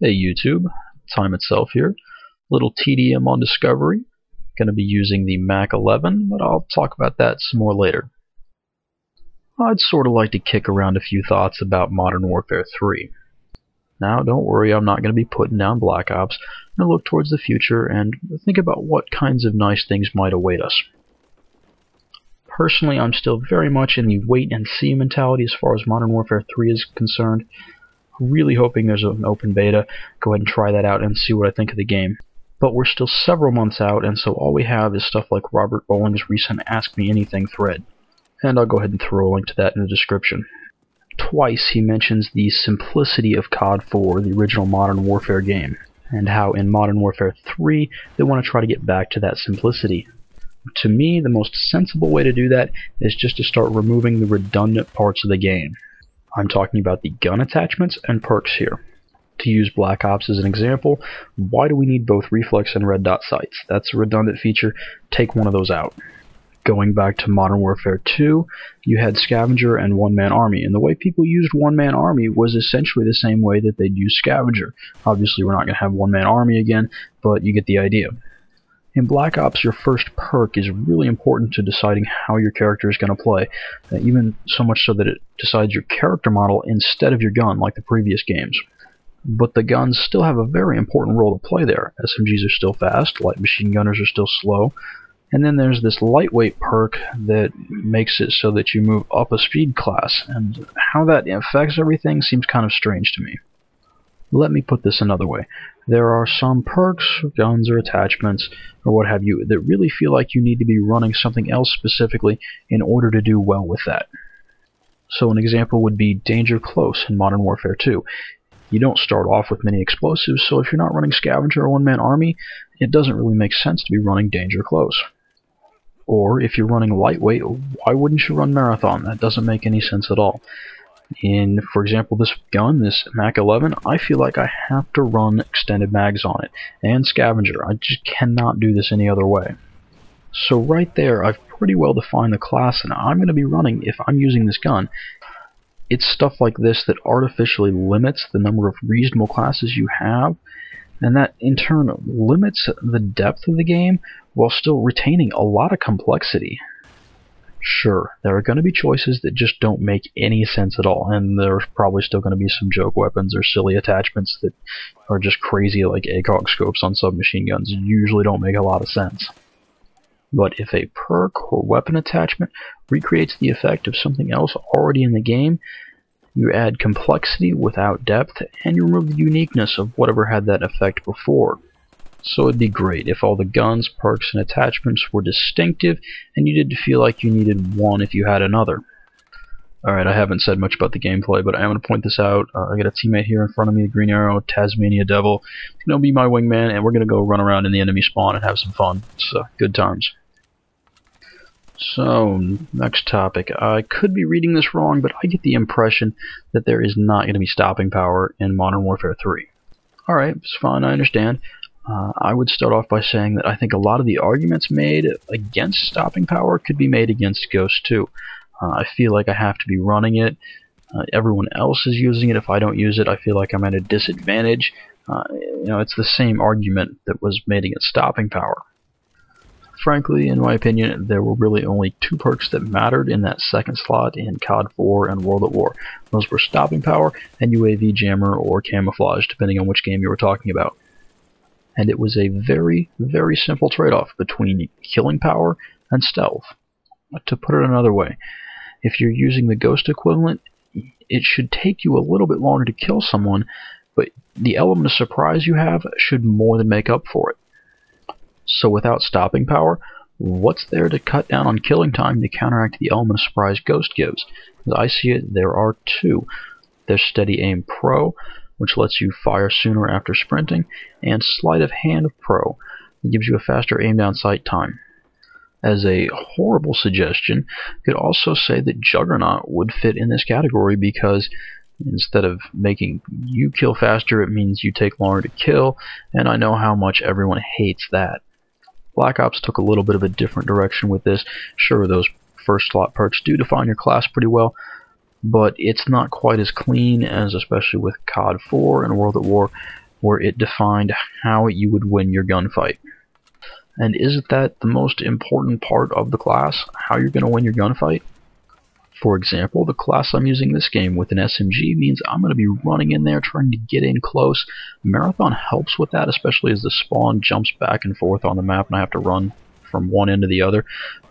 Hey YouTube, Time Itself here. Little TDM on Discovery. Going to be using the MAC11, but I'll talk about that some more later. I'd sort of like to kick around a few thoughts about Modern Warfare 3. Now, don't worry, I'm not going to be putting down Black Ops. I'm going to look towards the future and think about what kinds of nice things might await us. Personally, I'm still very much in the wait-and-see mentality as far as Modern Warfare 3 is concerned. Really hoping there's an open beta. Go ahead and try that out and see what I think of the game. But we're still several months out, and so all we have is stuff like Robert Bowling's recent Ask Me Anything thread. And I'll go ahead and throw a link to that in the description. Twice he mentions the simplicity of COD 4, the original Modern Warfare game, and how in Modern Warfare 3 they want to try to get back to that simplicity. To me, the most sensible way to do that is just to start removing the redundant parts of the game. I'm talking about the gun attachments and perks here. To use Black Ops as an example, why do we need both reflex and red dot sights? That's a redundant feature. Take one of those out. Going back to Modern Warfare 2, you had scavenger and one-man army, and the way people used one-man army was essentially the same way that they'd use scavenger. Obviously we're not going to have one-man army again, but you get the idea. In Black Ops, your first perk is really important to deciding how your character is going to play, even so much so that it decides your character model instead of your gun, like the previous games. But the guns still have a very important role to play there. SMGs are still fast, light machine gunners are still slow, and then there's this lightweight perk that makes it so that you move up a speed class, and how that affects everything seems kind of strange to me. Let me put this another way. There are some perks, guns, or attachments, or what have you, that really feel like you need to be running something else specifically in order to do well with that. So an example would be Danger Close in Modern Warfare 2. You don't start off with many explosives, so if you're not running Scavenger or One-Man Army, it doesn't really make sense to be running Danger Close. Or if you're running Lightweight, why wouldn't you run Marathon? That doesn't make any sense at all. In, for example, this gun, this MAC11, I feel like I have to run extended mags on it, and scavenger. I just cannot do this any other way. So right there, I've pretty well defined the class that I'm going to be running if I'm using this gun. It's stuff like this that artificially limits the number of reasonable classes you have, and that in turn limits the depth of the game while still retaining a lot of complexity. Sure, there are going to be choices that just don't make any sense at all, and there's probably still going to be some joke weapons or silly attachments that are just crazy, like ACOG scopes on submachine guns. Usually don't make a lot of sense. But if a perk or weapon attachment recreates the effect of something else already in the game, you add complexity without depth, and you remove the uniqueness of whatever had that effect before. So it'd be great if all the guns, perks, and attachments were distinctive, and you didn't feel like you needed one if you had another. Alright, I haven't said much about the gameplay, but I'm going to point this out. I got a teammate here in front of me, the Green Arrow, Tasmania Devil. He's going to be my wingman, and we're going to go run around in the enemy spawn and have some fun. So, good times. So, next topic. I could be reading this wrong, but I get the impression that there is not going to be stopping power in Modern Warfare 3. Alright, it's fine, I understand. I would start off by saying that I think a lot of the arguments made against stopping power could be made against Ghost 2. I feel like I have to be running it. Everyone else is using it. If I don't use it, I feel like I'm at a disadvantage. It's the same argument that was made against stopping power. Frankly, in my opinion, there were really only two perks that mattered in that second slot in COD 4 and World at War. Those were stopping power and UAV jammer or camouflage, depending on which game you were talking about. And it was a very, very simple trade-off between killing power and stealth. To put it another way, if you're using the Ghost equivalent, it should take you a little bit longer to kill someone, but the element of surprise you have should more than make up for it. So without stopping power, what's there to cut down on killing time to counteract the element of surprise Ghost gives? As I see it, there are two. There's Steady Aim Pro, which lets you fire sooner after sprinting, and Sleight of Hand Pro, that gives you a faster aim down sight time. As a horrible suggestion, you could also say that Juggernaut would fit in this category because instead of making you kill faster, it means you take longer to kill, and I know how much everyone hates that. Black Ops took a little bit of a different direction with this. Sure, those first slot perks do define your class pretty well, but it's not quite as clean as, especially with COD 4 and World at War, where it defined how you would win your gunfight. And isn't that the most important part of the class? How you're going to win your gunfight? For example, the class I'm using this game with an SMG means I'm going to be running in there trying to get in close. Marathon helps with that, especially as the spawn jumps back and forth on the map and I have to run from one end to the other.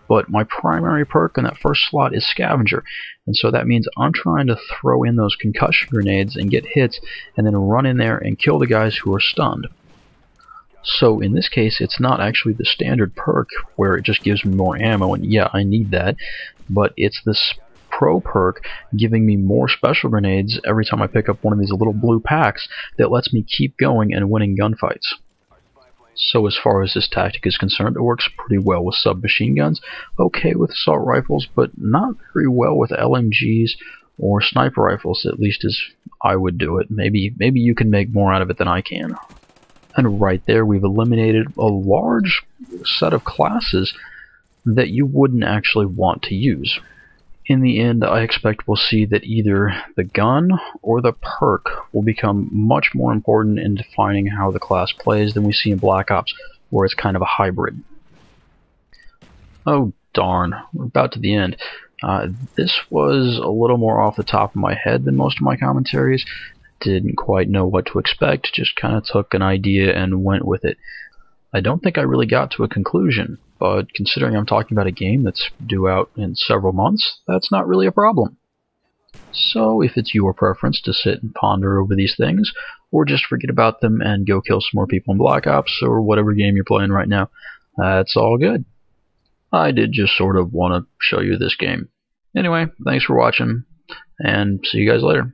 But my primary perk in that first slot is scavenger, and so that means I'm trying to throw in those concussion grenades and get hits and then run in there and kill the guys who are stunned. So in this case, it's not actually the standard perk where it just gives me more ammo, and yeah, I need that, but it's this pro perk giving me more special grenades every time I pick up one of these little blue packs that lets me keep going and winning gunfights. So as far as this tactic is concerned, it works pretty well with submachine guns, okay with assault rifles, but not very well with LMGs or sniper rifles, at least as I would do it. Maybe you can make more out of it than I can. And right there we've eliminated a large set of classes that you wouldn't actually want to use. In the end, I expect we'll see that either the gun or the perk will become much more important in defining how the class plays than we see in Black Ops, where it's kind of a hybrid. Oh darn, we're about to the end. This was a little more off the top of my head than most of my commentaries. Didn't quite know what to expect, just kind of took an idea and went with it. I don't think I really got to a conclusion, but considering I'm talking about a game that's due out in several months, that's not really a problem. So if it's your preference to sit and ponder over these things, or just forget about them and go kill some more people in Black Ops, or whatever game you're playing right now, that's all good. I did just sort of want to show you this game. Anyway, thanks for watching, and see you guys later.